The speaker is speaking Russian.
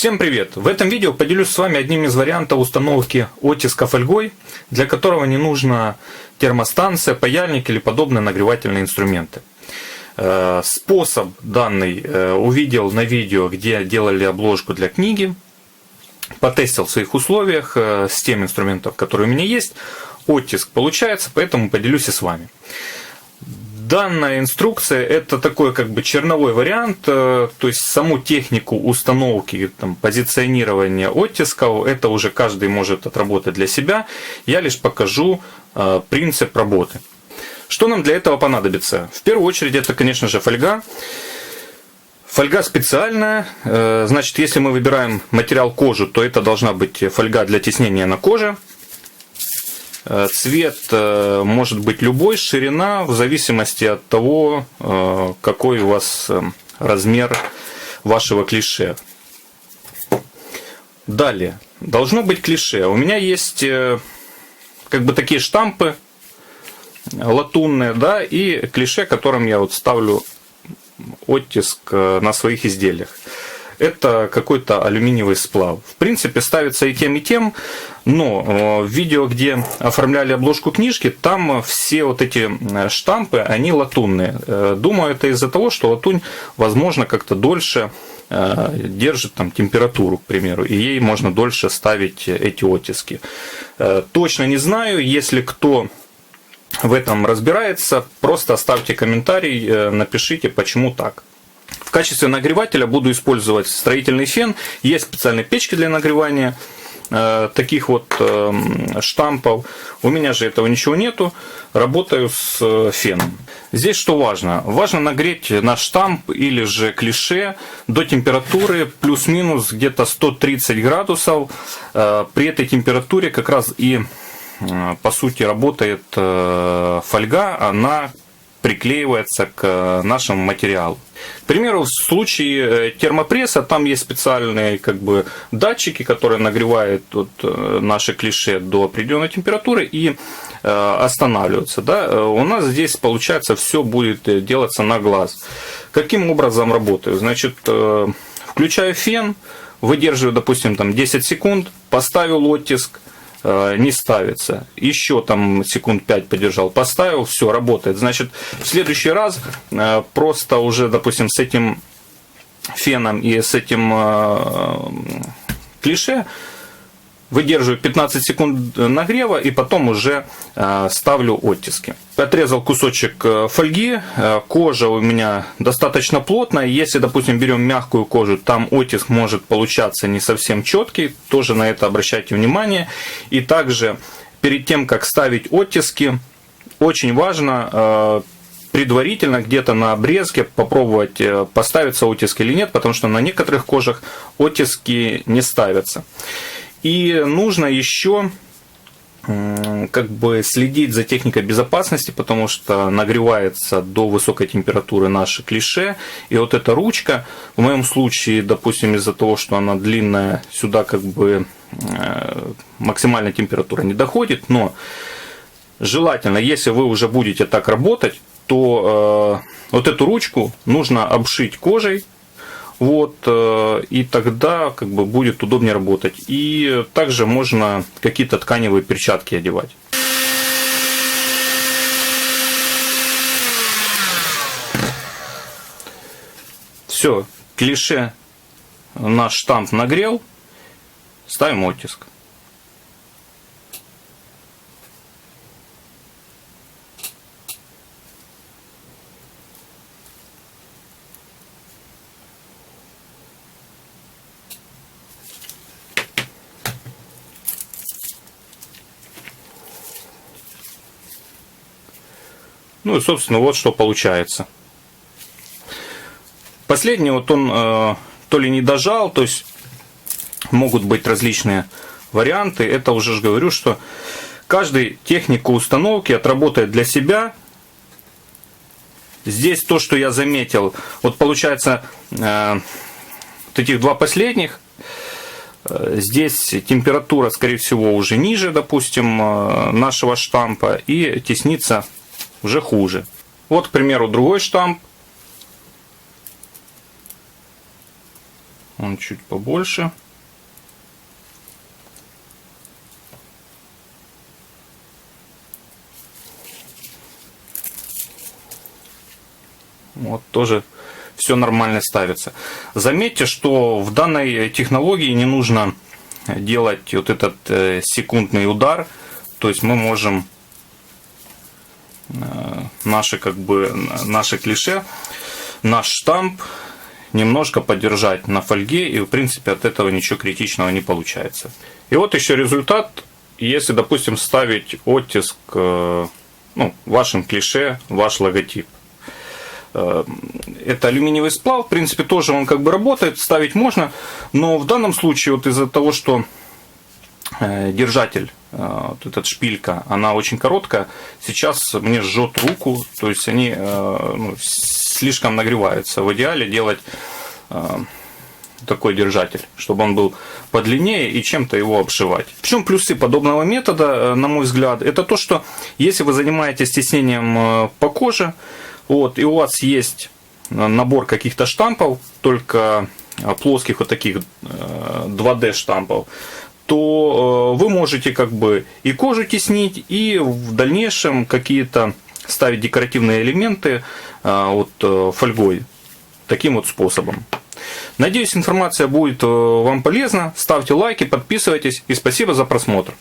Всем привет! В этом видео поделюсь с вами одним из вариантов установки оттиска фольгой, для которого не нужна термостанция, паяльник или подобные нагревательные инструменты. Способ данный увидел на видео, где делали обложку для книги. Потестил в своих условиях с тем инструментом, который у меня есть. Оттиск получается, поэтому поделюсь и с вами. Данная инструкция это такой как бы черновой вариант, то есть саму технику установки, позиционирования оттисков, это уже каждый может отработать для себя. Я лишь покажу принцип работы. Что нам для этого понадобится? В первую очередь это, конечно же, фольга. Фольга специальная, значит, если мы выбираем материал кожу, то это должна быть фольга для тиснения на коже. Цвет может быть любой, ширина в зависимости от того, какой у вас размер вашего клише. Далее, должно быть клише. У меня есть как бы такие штампы латунные, да, и клише, которым я вот ставлю оттиск на своих изделиях. Это какой-то алюминиевый сплав. В принципе, ставится и тем, но в видео, где оформляли обложку книжки, там все вот эти штампы, они латунные. Думаю, это из-за того, что латунь, возможно, как-то дольше держит там температуру, к примеру, и ей можно дольше ставить эти оттиски. Точно не знаю, если кто в этом разбирается, просто оставьте комментарий, напишите, почему так. В качестве нагревателя буду использовать строительный фен. Есть специальные печки для нагревания таких вот штампов. У меня же этого ничего нету. Работаю с феном. Здесь что важно? Важно нагреть наш штамп или же клише до температуры плюс-минус где-то 130 градусов. При этой температуре как раз и по сути работает фольга. Она приклеивается к нашему материалу. К примеру, в случае термопресса там есть специальные как бы датчики, которые нагревают наши клише до определенной температуры и останавливаются. Да? У нас здесь получается все будет делаться на глаз. Каким образом работаю? Значит, включаю фен, выдерживаю, допустим, там 10 секунд, поставил оттиск, не ставится. Еще там секунд 5 подержал, поставил, все, работает. Значит, в следующий раз просто уже, допустим, с этим феном и с этим клише выдерживаю 15 секунд нагрева и потом уже ставлю оттиски. Отрезал кусочек фольги, кожа у меня достаточно плотная. Если, допустим, берем мягкую кожу, там оттиск может получаться не совсем четкий, тоже на это обращайте внимание. И также перед тем, как ставить оттиски, очень важно предварительно где-то на обрезке попробовать, поставится оттиск или нет, потому что на некоторых кожах оттиски не ставятся. И нужно еще как бы следить за техникой безопасности, потому что нагревается до высокой температуры наше клише. И вот эта ручка, в моем случае, допустим, из-за того, что она длинная, сюда как бы максимальная температура не доходит. Но желательно, если вы уже будете так работать, то вот эту ручку нужно обшить кожей. Вот, и тогда как бы будет удобнее работать. И также можно какие-то тканевые перчатки одевать. Все, клише наш штамп нагрел, ставим оттиск. Ну и, собственно, вот что получается. Последний вот он то ли не дожал, то есть могут быть различные варианты. Это уже говорю, что каждый технику установки отработает для себя. Здесь то, что я заметил, вот получается вот этих два последних. Здесь температура, скорее всего, уже ниже, допустим, нашего штампа, и теснится уже хуже. Вот, к примеру, другой штамп. сделаем чуть побольше. Вот тоже все нормально ставится. Заметьте, что в данной технологии не нужно делать вот этот секундный удар. То есть мы можем наши клише, наш штамп немножко подержать на фольге, и в принципе от этого ничего критичного не получается. И вот еще результат, если, допустим, ставить оттиск вашим клише, ваш логотип. Это алюминиевый сплав, в принципе, тоже он как бы работает, ставить можно, но в данном случае вот из-за того, что держатель, вот эта шпилька, она очень короткая, сейчас мне жжет руку, то есть они слишком нагреваются. В идеале делать такой держатель, чтобы он был подлиннее, и чем-то его обшивать. В чем плюсы подобного метода, на мой взгляд, это то, что если вы занимаетесь тиснением по коже, вот, и у вас есть набор каких-то штампов, только плоских вот таких 2D штампов, то вы можете как бы и кожу теснить, и в дальнейшем какие-то ставить декоративные элементы фольгой таким вот способом. Надеюсь, информация будет вам полезна. Ставьте лайки, подписывайтесь, и спасибо за просмотр.